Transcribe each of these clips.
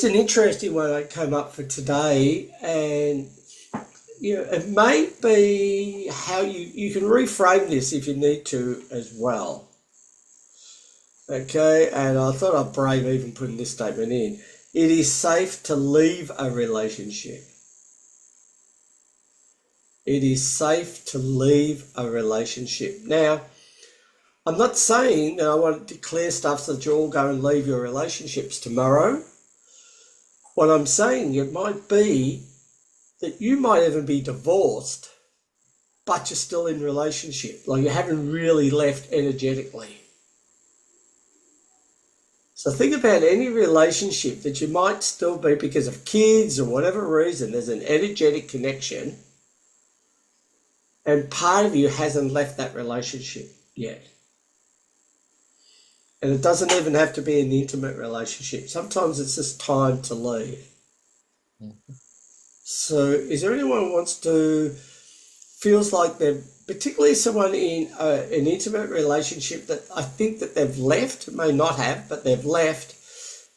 just an interesting one that came up for today, and it may be how you can reframe this if you need to as well. Okay, and I thought I'd brave even putting this statement in. It is safe to leave a relationship. It is safe to leave a relationship. Now, I'm not saying that I want to declare stuff so that you all go and leave your relationships tomorrow. What I'm saying, it might be that you might even be divorced, but you're still in relationship. Like you haven't really left energetically. So think about any relationship that you might still be because of kids or whatever reason. There's an energetic connection, and part of you hasn't left that relationship yet. And it doesn't even have to be an intimate relationship. Sometimes it's just time to leave. So is there anyone who wants to, feels like they're, particularly someone in an intimate relationship that I think that they've left, may not have, but they've left,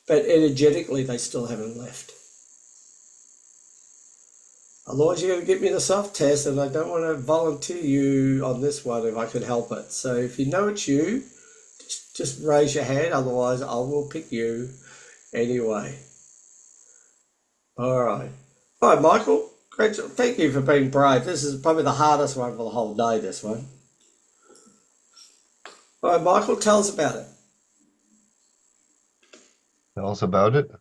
but energetically they still haven't left. Otherwise you're going to get me the self-test, and I don't want to volunteer you on this one if I could help it. So if you know it's you, just raise your hand, otherwise I will pick you anyway. All right. All right, Michael. Great. Thank you for being brave. This is probably the hardest one for the whole day, this one. All right, Michael, tell us about it. Tell us about it.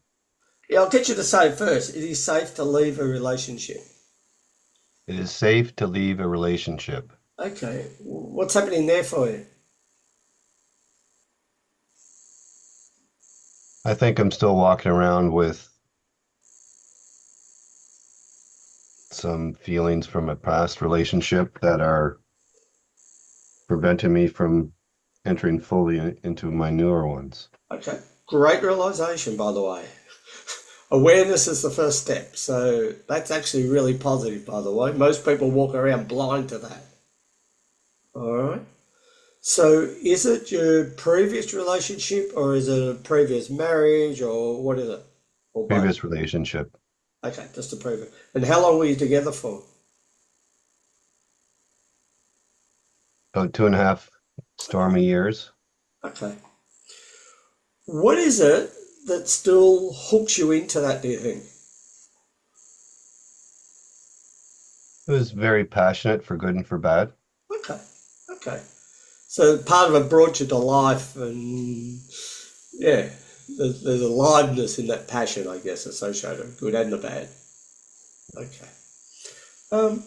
Yeah, I'll get you to say it first. It is safe to leave a relationship. It is safe to leave a relationship. Okay. What's happening there for you? I think I'm still walking around with some feelings from a past relationship that are preventing me from entering fully into my newer ones. Okay. Great realization, by the way. Awareness is the first step. So that's actually really positive, by the way. Most people walk around blind to that. All right. So is it your previous relationship or is it a previous marriage or what is it? Or both? Previous relationship, Okay, just to prove it. And how long were you together for? about 2.5 stormy years. Okay. What is it that still hooks you into that, do you think? It was very passionate for good and for bad. Okay, okay. So part of it brought you to life, and yeah, there's aliveness in that passion, I guess, associated with good and the bad. Okay. Um,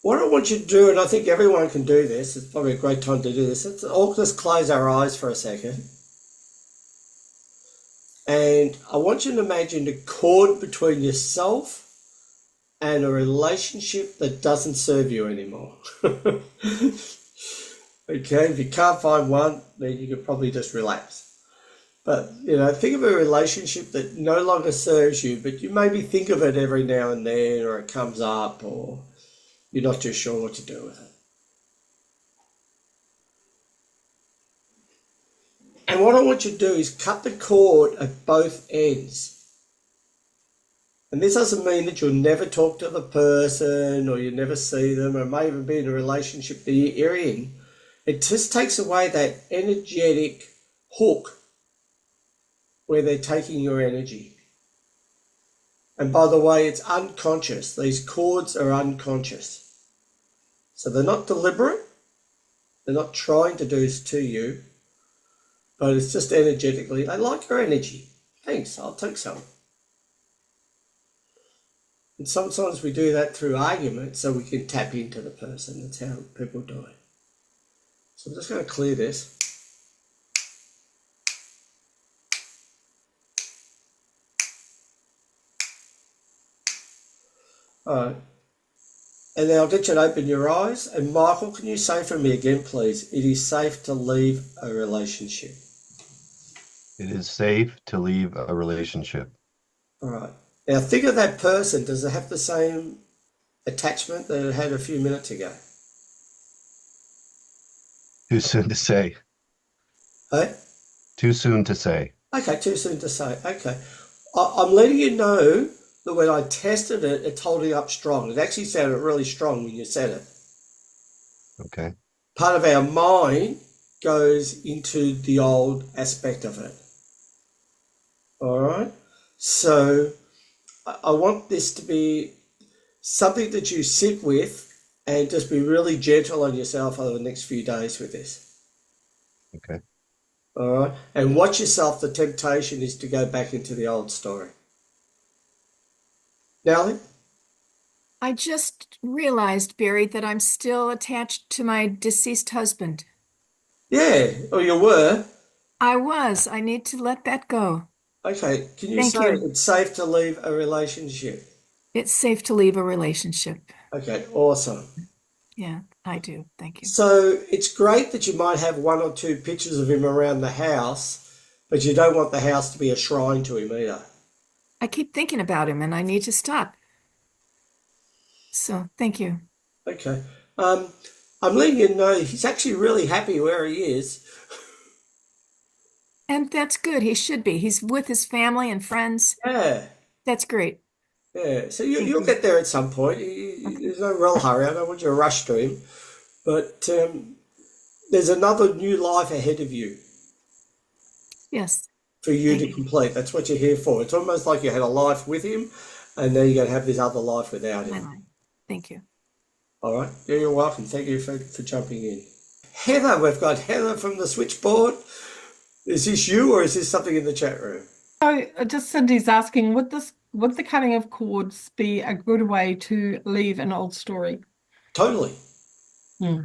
what I want you to do, and I think everyone can do this, it's probably a great time to do this. Let's all just close our eyes for a second. And I want you to imagine the cord between yourself and a relationship that doesn't serve you anymore. Okay, if you can't find one, then you can probably just relax. But, think of a relationship that no longer serves you, but you maybe think of it every now and then, or it comes up, or you're not too sure what to do with it. And what I want you to do is cut the cord at both ends. And this doesn't mean that you'll never talk to the person or you never see them, or it may even be in a relationship that you're in. It just takes away that energetic hook where they're taking your energy. And by the way, it's unconscious. These cords are unconscious. So they're not deliberate. They're not trying to do this to you, but it's just energetically. They like your energy. Thanks, I'll take some. And sometimes we do that through argument so we can tap into the person. That's how people do it. So I'm just going to clear this. All right. And then I'll get you to open your eyes. And Michael, can you say for me again, please? It is safe to leave a relationship. It is safe to leave a relationship. All right. Now think of that person. Does it have the same attachment that it had a few minutes ago? Too soon to say. Hey? Too soon to say. Okay, too soon to say. Okay. I'm letting you know that when I tested it, it's holding up strong. It actually sounded really strong when you said it. Okay. Part of our mind goes into the old aspect of it. All right. So I want this to be something that you sit with and just be really gentle on yourself over the next few days with this. Okay. All right. And watch yourself. The temptation is to go back into the old story. Natalie? I just realized, Barry, that I'm still attached to my deceased husband. Yeah. Or you were. I was. I need to let that go. Okay. Can you Thank say you. it's safe to leave a relationship? It's safe to leave a relationship. Okay. Awesome. Yeah, I do. Thank you. So it's great that you might have one or two pictures of him around the house, but you don't want the house to be a shrine to him either. I keep thinking about him and I need to stop. So thank you. Okay. Um, I'm letting you know he's actually really happy where he is. And that's good. He should be. He's with his family and friends. Yeah. That's great. Yeah. So Thank you'll you. get there at some point. Okay. There's no real hurry. I don't want you to rush to him, but there's another new life ahead of you Yes. for you Thank to you. complete. That's what you're here for. It's almost like you had a life with him, and now you're going to have this other life without My him. line. Thank you. All right. Yeah, you're welcome. Thank you for jumping in. Heather, we've got Heather from the switchboard. Is this you or is this something in the chat room? So just Cindy's asking, would the cutting of cords be a good way to leave an old story? Totally. Hmm.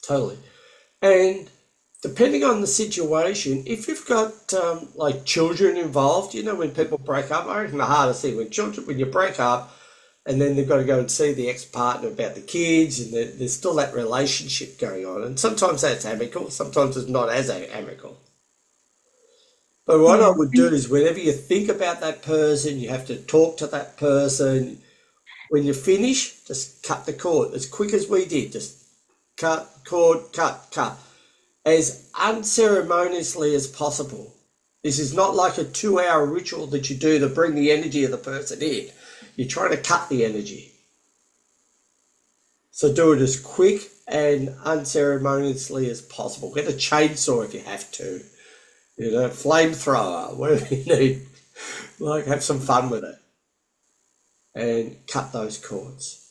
Totally. And depending on the situation, if you've got like children involved, when people break up, I reckon the hardest thing when you break up and then they've got to go and see the ex-partner about the kids and there's still that relationship going on. And sometimes that's amicable, sometimes it's not as amicable. But what I Yeah. would do is whenever you think about that person, you have to talk to that person. When you finish, just cut the cord as quick as we did. Just cut, cord, cut, as unceremoniously as possible. This is not like a 2-hour ritual that you do to bring the energy of the person in. You're trying to cut the energy. So do it as quick and unceremoniously as possible. Get a chainsaw if you have to. Flamethrower, whatever you need. Like, have some fun with it. And cut those cords.